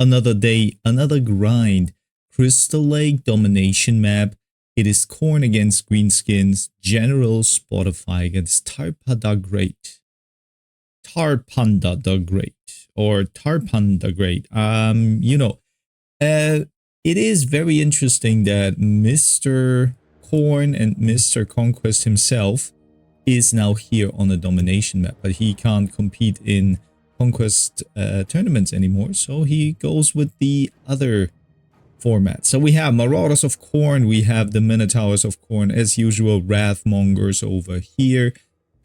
another day, another grind. Crystal Lake domination map. It is Khorne against Greenskins. General Spotify against Tarpa the Great. Tarpanda the Great. Or Tarpan the Great. It is very interesting that Mr. Khorne and Mr. Conquest himself is now here on the domination map, but he can't compete in Conquest tournaments anymore, so he goes with the other format. So we have Marauders of Khorne, we have the Minotaurs of Khorne, as usual, Wrathmongers over here,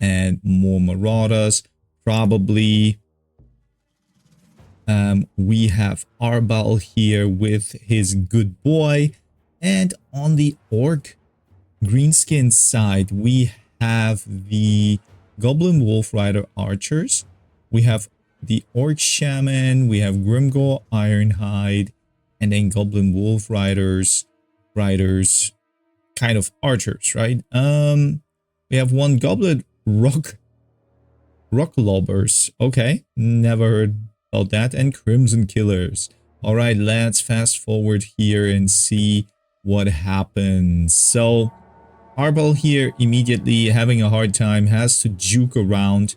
and more Marauders, probably. We have Arbal here with his good boy, and on the Orc Greenskin side, we have the Goblin Wolf Rider Archers, we have the Orc Shaman, we have Grimgor Ironhide, and then Goblin Wolf Riders, kind of archers, right? We have one Goblin Rock Lobbers. Okay, never heard about that. And Crimson Killers. All right, let's fast forward here and see what happens. So Arbal here immediately having a hard time, has to juke around.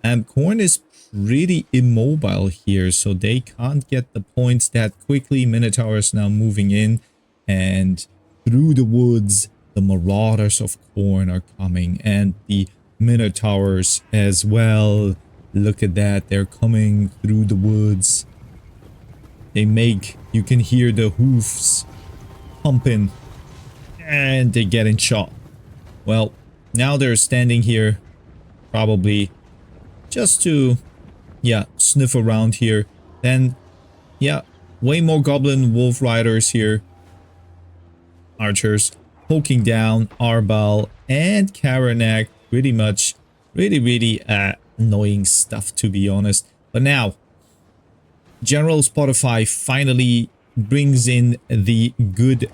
Khorne is pretty immobile here, so they can't get the points that quickly. Minotaurs now moving in, and through the woods, the Marauders of Khorne are coming, and the Minotaurs as well. Look at that, they're coming through the woods. You can hear the hoofs pumping, and they're getting shot. Well, now they're standing here, probably just to, sniff around here. Then, way more Goblin Wolf Riders here. Archers poking down Arbal and Karanak. Pretty much, really annoying stuff, to be honest. But now, General Spotify finally brings in the good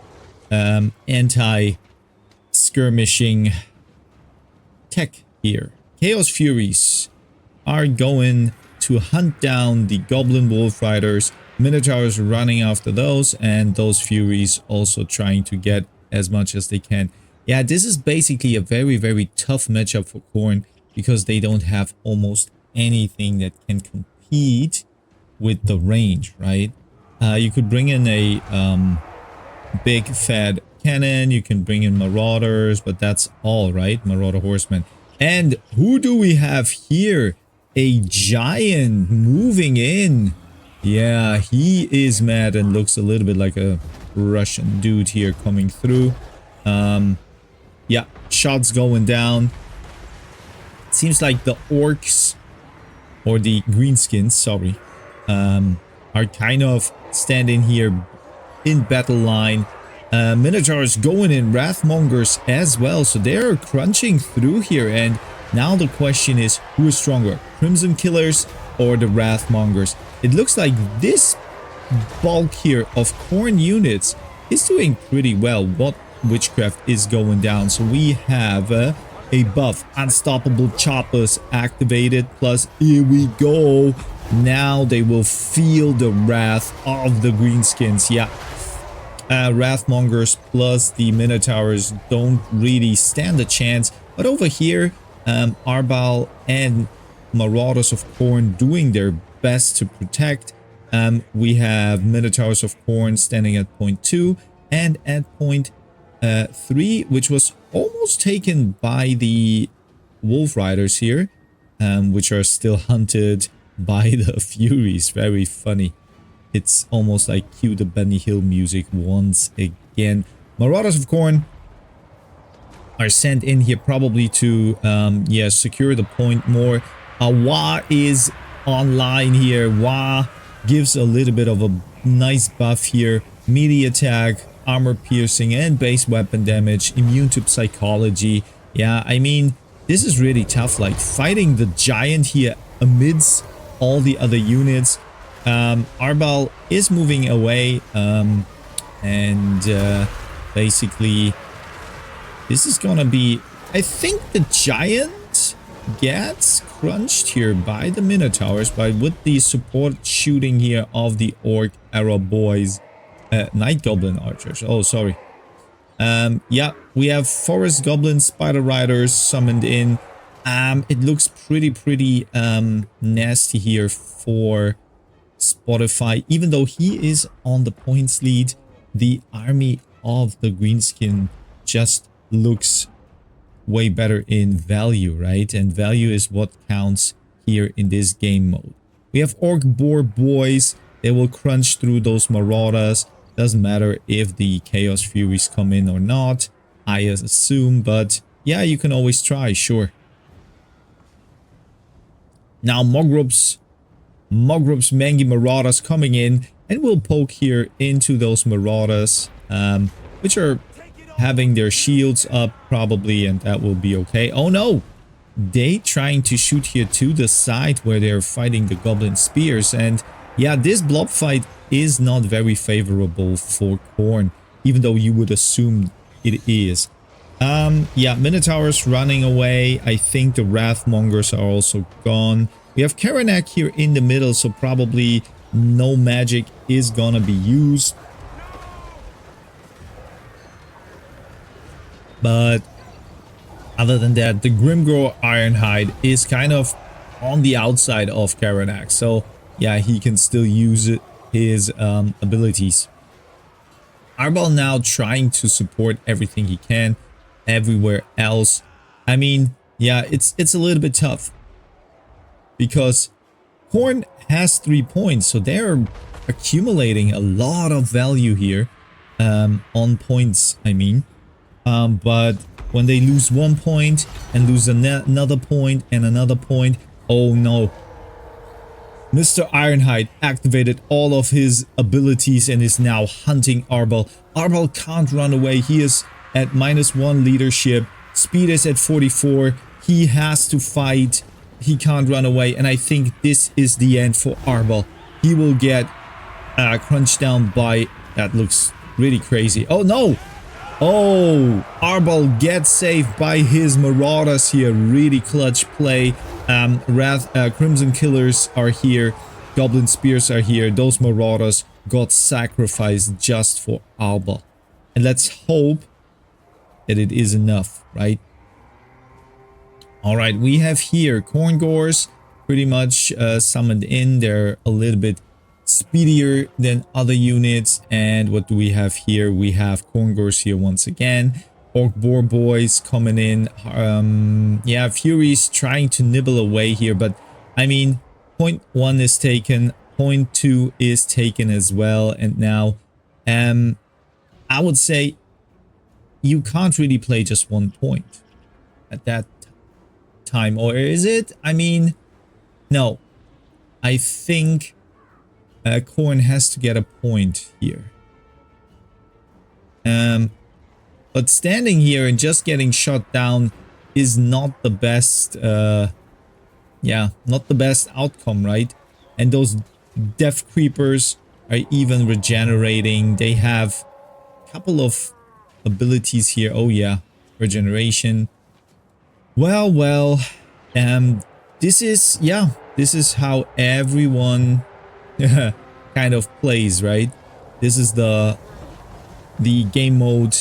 anti-skirmishing tech here. Chaos Furies are going to hunt down the Goblin Wolf Riders, Minotaurs running after those, and those Furies also trying to get as much as they can. Yeah, this is basically a very tough matchup for Khorne, because they don't have almost anything that can compete with the range, right? You could bring in a big fat cannon, you can bring in Marauders, but that's all, right? Marauder Horsemen. And who do we have here? A giant moving in. Yeah, he is mad and looks a little bit like a Russian dude here coming through. Yeah, shots going down. It seems like the orcs, or the greenskins, sorry, are kind of standing here in battle line. Minotaurs going in, Wrathmongers as well, so they're crunching through here. And now the question is, who is stronger, Crimson Killers or the Wrathmongers? It looks like this bulk here of Khorne units is doing pretty well. What witchcraft is going down? So we have a buff, Unstoppable Choppers activated, plus here we go. Now they will feel the wrath of the greenskins. Yeah, Wrathmongers plus the Minotaurs don't really stand a chance. But over here, Arbal and Marauders of Khorne doing their best to protect. We have Minotaurs of Khorne standing at point 2 and at point 3, which was almost taken by the Wolf Riders here, which are still hunted by the Furies. Very funny. It's almost like cue the Benny Hill music once again. Marauders of Khorne are sent in here probably to secure the point more. Wah is online here. Wah gives a little bit of a nice buff here. Melee attack, armor piercing, and base weapon damage. Immune to psychology. Yeah, I mean, this is really tough. Like, fighting the giant here amidst all the other units. Arbal is moving away. Basically, this is gonna be... I think the giant gets crunched here by the Minotaurs, but with the support shooting here of the Orc Arab boys, Night Goblin archers. Oh, sorry. Yeah, we have Forest Goblin Spider Riders summoned in. It looks pretty nasty here for Spotify. Even though he is on the points lead, the army of the Greenskin just looks way better in value, right? And value is what counts here in this game mode. We have Orc Boar boys. They will crunch through those Marauders. Doesn't matter if the Chaos Furies come in or not, I assume, but yeah, you can always try, sure. Now Mogrop's Mangy Marauders coming in, and we'll poke here into those Marauders, which are having their shields up probably, and that will be okay. Oh no! They trying to shoot here to the side where they're fighting the Goblin Spears, and yeah, this blob fight is not very favorable for Khorne, even though you would assume it is. Yeah, Minotaurs running away. I think the Wrathmongers are also gone. We have Karanak here in the middle, so probably no magic is gonna be used. But other than that, the Grimgor Ironhide is kind of on the outside of Karanak, so yeah, he can still use his abilities. Arbal now trying to support everything he can everywhere else. I mean, yeah, it's a little bit tough because Khorne has 3 points, so they're accumulating a lot of value here on points, I mean. But when they lose 1 point and lose another point and another point, oh no. Mr. Ironhide activated all of his abilities and is now hunting Arbal. Arbal can't run away. He is at -1 leadership. Speed is at 44. He has to fight. He can't run away. And I think this is the end for Arbal. He will get crunched down by... That looks really crazy. Oh no! Oh, Arbal gets saved by his Marauders here. Really clutch play. Crimson Killers are here. Goblin Spears are here. Those Marauders got sacrificed just for Arbal. And let's hope that it is enough, right? Alright, we have here Khorngors pretty much summoned in. They're a little bit speedier than other units. And what do we have here? We have Khorngors here once again. Orc Boar boys coming in. Yeah, Furies trying to nibble away here, but I mean, point 1 is taken, point 2 is taken as well, and now I would say you can't really play just 1 point at that time, or is it? I mean, no. I think Khorne has to get a point here. But standing here and just getting shot down is not the best, yeah, not the best outcome, right? And those Death Creepers are even regenerating. They have a couple of abilities here. Oh yeah, regeneration. Well, this is, yeah, this is how everyone kind of plays, right? This is the game mode,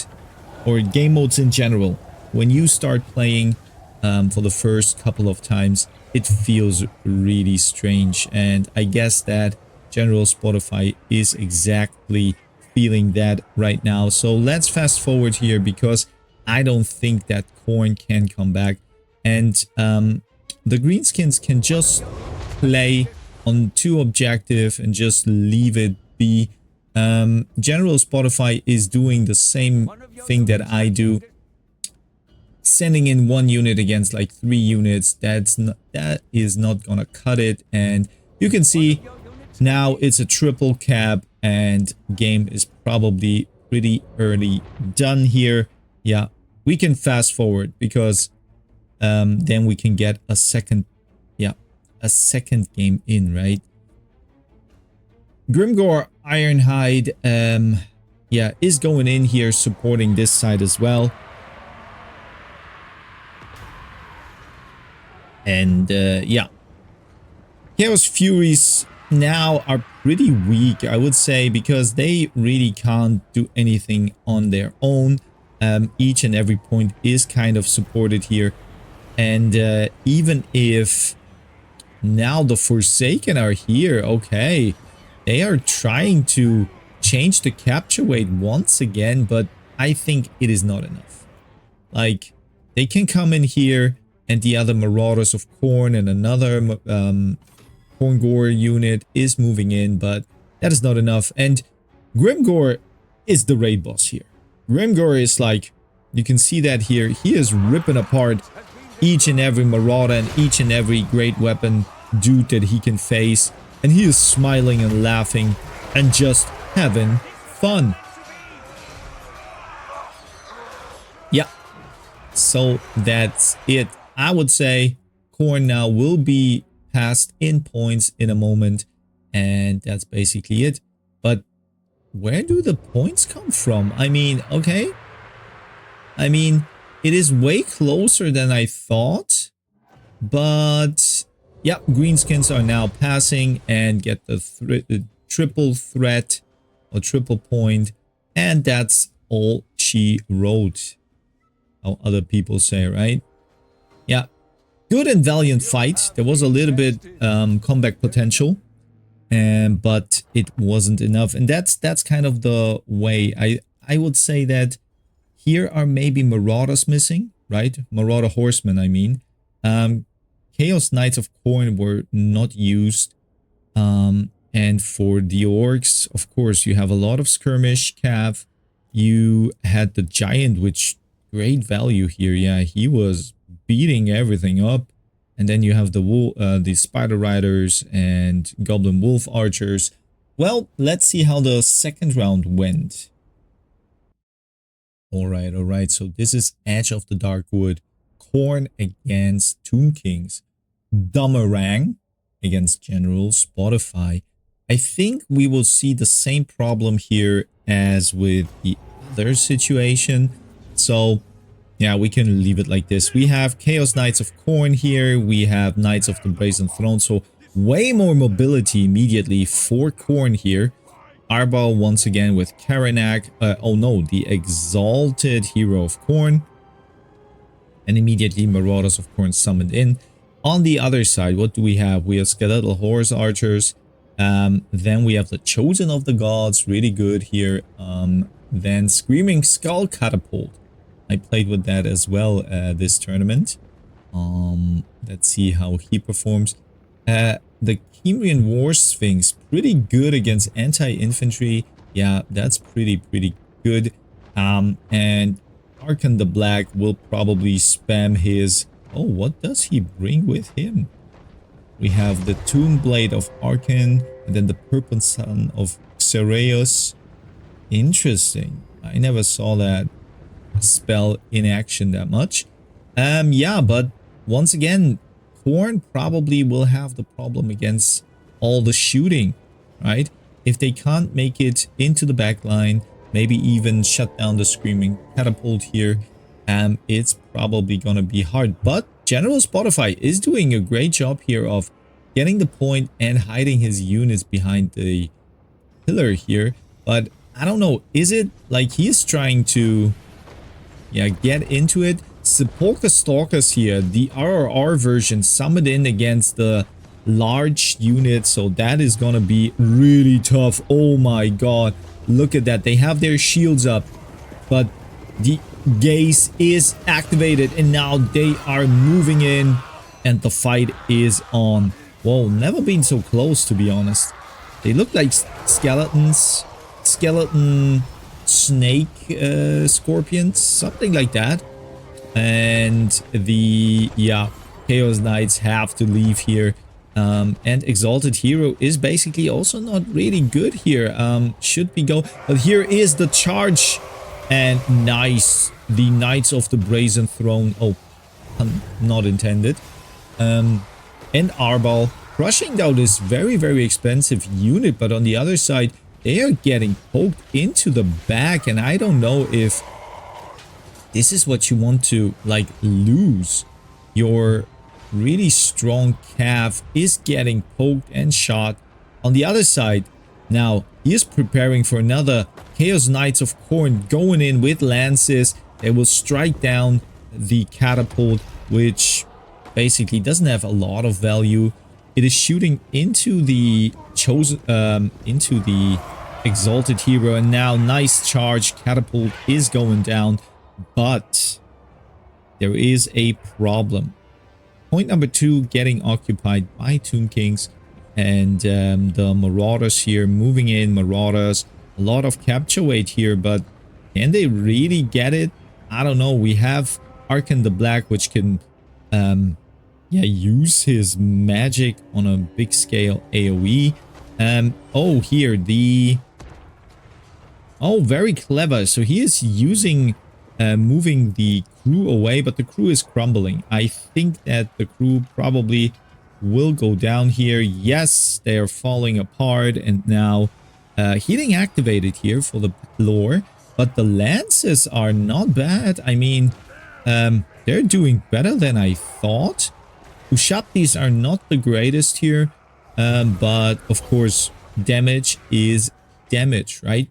or game modes in general. When you start playing for the first couple of times, it feels really strange, and I guess that General Spotify is exactly feeling that right now. So let's fast forward here, because I don't think that Khorne can come back, and the Greenskins can just play on 2 objective and just leave it be. General Spotify is doing the same thing that I do, sending in 1 unit against like 3 units. That is not gonna cut it, and you can see now it's a triple cap, and game is probably pretty early done here. Yeah, we can fast forward, because then we can get a second game in, right? Grimgor Ironhide, yeah, is going in here supporting this side as well. And yeah, Chaos Furies now are pretty weak, I would say, because they really can't do anything on their own. Each and every point is kind of supported here. And even if now the Forsaken are here, okay, they are trying to change the capture weight once again, but I think it is not enough. Like, they can come in here and the other Marauders of Khorne and another Khorne unit is moving in, but that is not enough. And Grimgor is the raid boss here. Grimgor is like, you can see that here, he is ripping apart each and every Marauder and each and every great weapon dude that he can face. And he is smiling and laughing and just having fun. Yeah. So that's it. I would say Khorne now will be passed in points in a moment. And that's basically it. But where do the points come from? I mean, okay. I mean, it is way closer than I thought. But yeah, greenskins are now passing and get the triple threat or triple point. And that's all she wrote. How other people say, right? Yeah. Good and valiant fight. There was a little bit comeback potential. But it wasn't enough. And that's kind of the way. I would say that here are maybe Marauders missing, right? Marauder Horsemen, I mean. Chaos Knights of Khorne were not used. And for the Orcs, of course, you have a lot of Skirmish Cav. You had the Giant, which great value here. Yeah, he was beating everything up. And then you have the Spider Riders and Goblin Wolf Archers. Well, let's see how the second round went. Alright. So this is Edge of the Darkwood. Khorne against Tomb Kings. Dummerang against General Spotify. I think we will see the same problem here as with the other situation. So yeah, we can leave it like this. We have Chaos Knights of Khorne here. We have Knights of the Brazen Throne. So way more mobility immediately for Khorne here. Arbal once again with Karanak. Oh no, the Exalted Hero of Khorne. And immediately Marauders of Khorne summoned in. On the other side, what do we have? We have Skeletal Horse Archers. Then we have the Chosen of the Gods. Really good here. Then Screaming Skull Catapult. I played with that as well this tournament. Let's see how he performs. The Kymrian War Sphinx, pretty good against anti-infantry. Yeah, that's pretty good. And Arkan the Black will probably spam his... Oh, what does he bring with him? We have the Tomb Blade of Arkan, and then the Purple Sun of Xereus. Interesting. I never saw that spell in action that much. Yeah, but once again, Khorne probably will have the problem against all the shooting, right? If they can't make it into the back line, maybe even shut down the Screaming Catapult here, it's probably gonna be hard. But General Spotify is doing a great job here of getting the point and hiding his units behind the pillar here. But I don't know, is it like he is trying to get into it? Sepulchre Stalkers here, the RRR version summoned in against the large unit, so that is gonna be really tough. Oh my god, look at that. They have their shields up, but the gaze is activated and now they are moving in and the fight is on. Whoa, never been so close, to be honest. They look like skeletons, skeleton snake scorpions, something like that. And the Chaos Knights have to leave here. And Exalted Hero is basically also not really good here. Should we go? But here is the charge. And nice. The Knights of the Brazen Throne. Oh, not intended. And Arbal crushing down this very expensive unit. But on the other side, they are getting poked into the back. And I don't know if this is what you want to, like, lose your really strong cav is getting poked and shot. On the other side, now he is preparing for another Chaos Knights of Khorne going in with lances. They will strike down the catapult, which basically doesn't have a lot of value. It is shooting into the into the exalted hero, and now nice charge. Catapult is going down, but there is a problem. Point number 2 getting occupied by Tomb Kings, and the Marauders here moving in. Marauders, a lot of capture weight here, but can they really get it? I don't know. We have Arkan the Black, which can yeah, use his magic on a big scale AoE. Oh, here the... Oh, very clever. So he is using moving the crew away, but the crew is crumbling. I think that the crew probably will go down here. Yes, they are falling apart, and now healing activated here for the lore, but the lances are not bad. I mean, they're doing better than I thought. Ushaptis are not the greatest here, but of course damage is damage, right?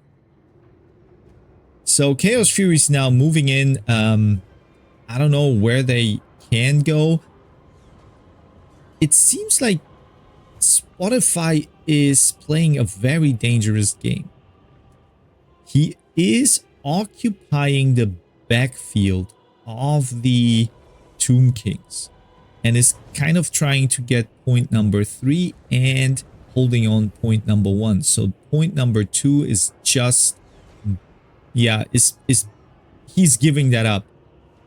So Chaos Furies now moving in. I don't know where they can go. It seems like Spotify is playing a very dangerous game. He is occupying the backfield of the Tomb Kings and is kind of trying to get point number 3 and holding on point number 1. So point number 2 is just, yeah, he's giving that up.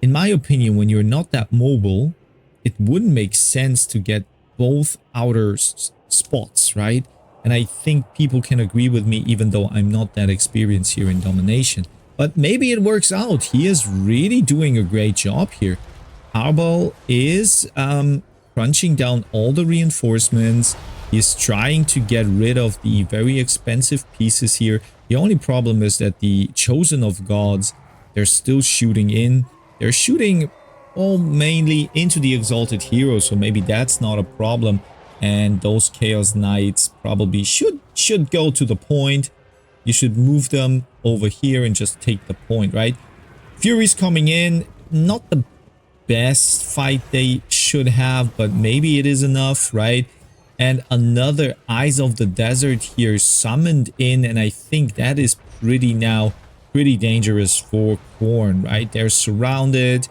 In my opinion, when you're not that mobile, it wouldn't make sense to get both outer spots, right? And I think people can agree with me, even though I'm not that experienced here in domination. But maybe it works out. He is really doing a great job here. Arbal is crunching down all the reinforcements. He's trying to get rid of the very expensive pieces here. The only problem is that the Chosen of Gods, they're still shooting in. They're shooting all mainly into the Exalted Hero, so maybe that's not a problem. And those Chaos Knights probably should go to the point. You should move them over here and just take the point, right? Furies coming in, not the best fight they should have, but maybe it is enough, right? And another Eyes of the Desert here summoned in, and I think that is pretty dangerous for Khorne, right? They're surrounded.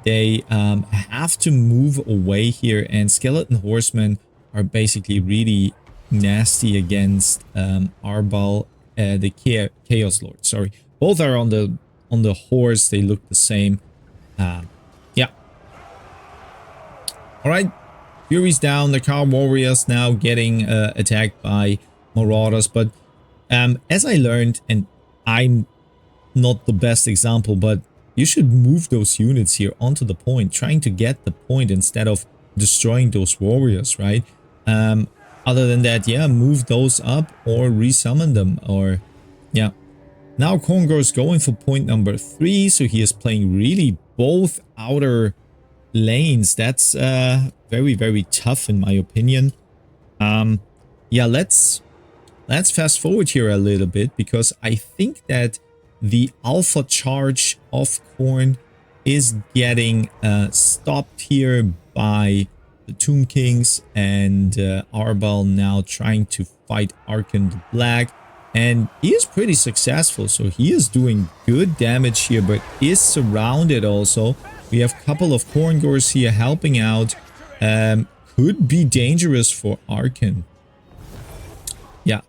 They have to move away here, and Skeleton Horsemen are basically really nasty against Arbal, the Chaos Lord. Sorry, both are on the horse. They look the same. Yeah. All right. Fury's down. The Car Warriors now getting attacked by Marauders. But as I learned, and I'm not the best example, but you should move those units here onto the point, trying to get the point instead of destroying those warriors, right? Other than that, yeah, move those up or resummon them, or yeah. Now Khorne is going for point number 3, so he is playing really both outer lanes. That's very, very tough in my opinion. Yeah, let's fast forward here a little bit, because I think that the alpha charge of Khorne is getting stopped here by the Tomb Kings, and Arbal now trying to fight Arkan the Black, and he is pretty successful, so he is doing good damage here, but is surrounded also. We have a couple of Khorngors here helping out. Could be dangerous for Arkan. Yeah.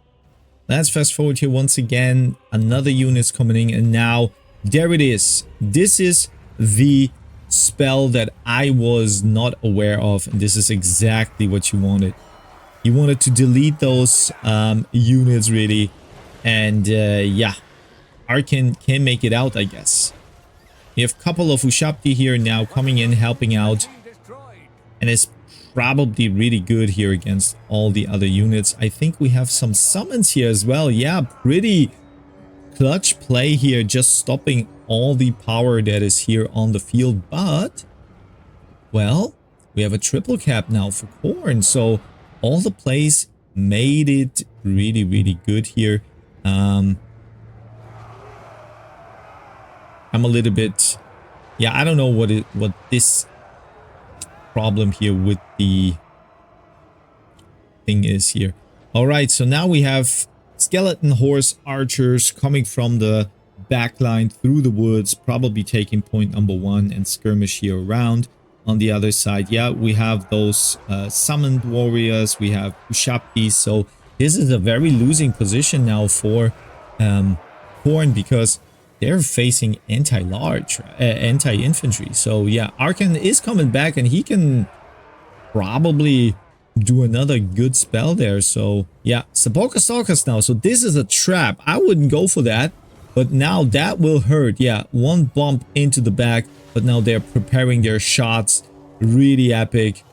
Let's fast forward here once again. Another unit's coming in, and now there it is. This is the spell that I was not aware of, and this is exactly what you wanted. You wanted to delete those units really, and yeah, Arkan can make it out, I guess. We have a couple of Ushapti here now coming in, helping out, and it's probably really good here against all the other units. I think we have some summons here as well. Yeah, pretty clutch play here, just stopping all the power that is here on the field. But, well, we have a triple cap now for Khorne. So all the plays made it really, really good here. I'm a little bit, yeah, I don't know what this problem here with the thing is here. All right, so now we have skeleton horse archers coming from the back line through the woods, probably taking point number 1 and skirmish here around. On the other side, yeah, we have those summoned warriors, we have Ushaptis. So this is a very losing position now for Khorne, because they're facing anti-large, anti-infantry. So yeah, Arkan is coming back and he can probably do another good spell there. So yeah, Sepulchre Stalkers now. So this is a trap. I wouldn't go for that, but now that will hurt. Yeah, one bump into the back, but now they're preparing their shots. Really epic.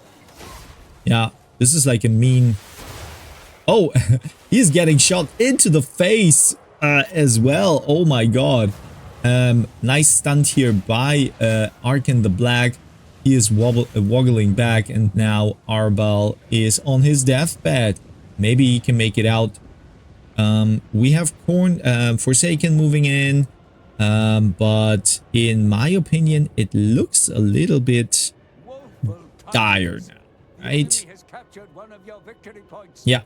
Yeah, this is like a mean... Oh, he's getting shot into the face as well. Oh my god. Nice stunt here by Arkan the Black. He is woggling back, and now Arbal is on his deathbed. Maybe he can make it out. We have Khorne, Forsaken moving in, but in my opinion, it looks a little bit dire now, right? Yeah.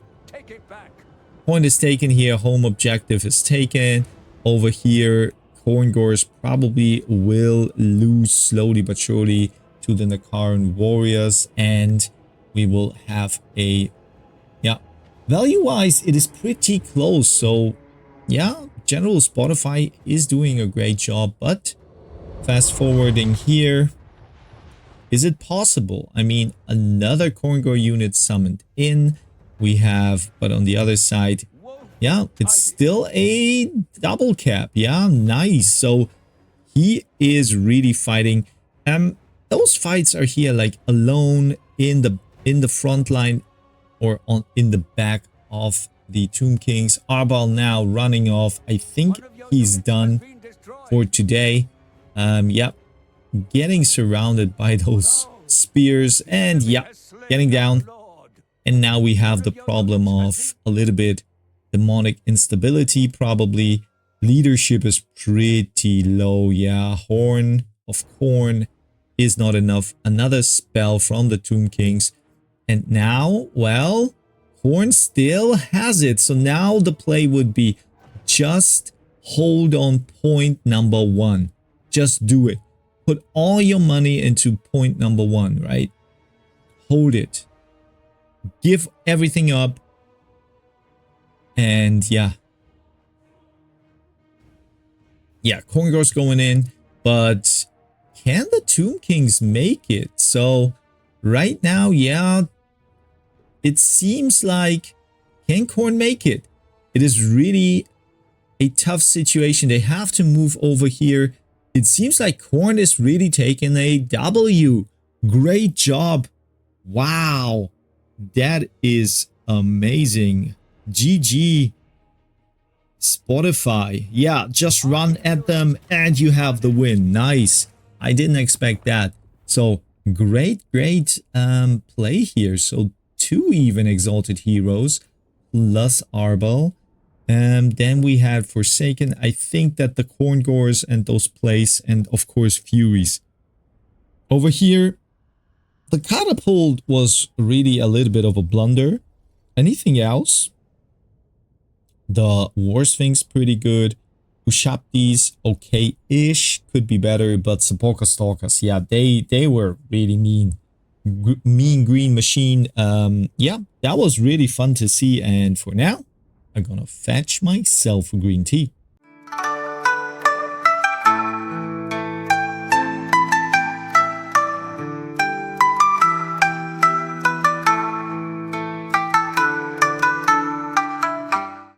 Point is taken here. Home objective is taken. Over here, Khorngors probably will lose slowly but surely to the Nakaran warriors, and we will have a, yeah, value-wise, it is pretty close. So, yeah, General Spotify is doing a great job, but fast forwarding here, is it possible? I mean, another Khorngor unit summoned in. We have, but on the other side, yeah, it's still a double cap. Yeah, nice. So he is really fighting. Those fights are here like alone in the front line or in the back of the Tomb Kings. Arbal now running off. I think he's done for today. Yeah, getting surrounded by those spears and yeah, getting down. And now we have the problem of a little bit demonic instability, probably. Leadership is pretty low. Yeah, Horn of Khorne is not enough. Another spell from the Tomb Kings. And now, well, Khorne still has it. So now the play would be just hold on point number 1. Just do it. Put all your money into point number 1, right? Hold it. Give everything up. And yeah. Yeah, Khorngor's going in. But can the Tomb Kings make it? So right now, yeah, it seems like, can Khorne make it? It is really a tough situation. They have to move over here. It seems like Khorne is really taking a W. Great job. Wow. That is amazing. GG. Spotify. Yeah, just run at them and you have the win. Nice. I didn't expect that. So great play here. So 2 even exalted heroes plus Arbal. Then we had Forsaken. I think that the Khorngors and those plays, and of course Furies. Over here, the catapult was really a little bit of a blunder. Anything else? The War Sphinx pretty good. Ushaptis okay-ish, could be better, but Sepulchre Stalkers, yeah, they were really mean. Mean green machine. Yeah, that was really fun to see, and for now, I'm gonna fetch myself a green tea.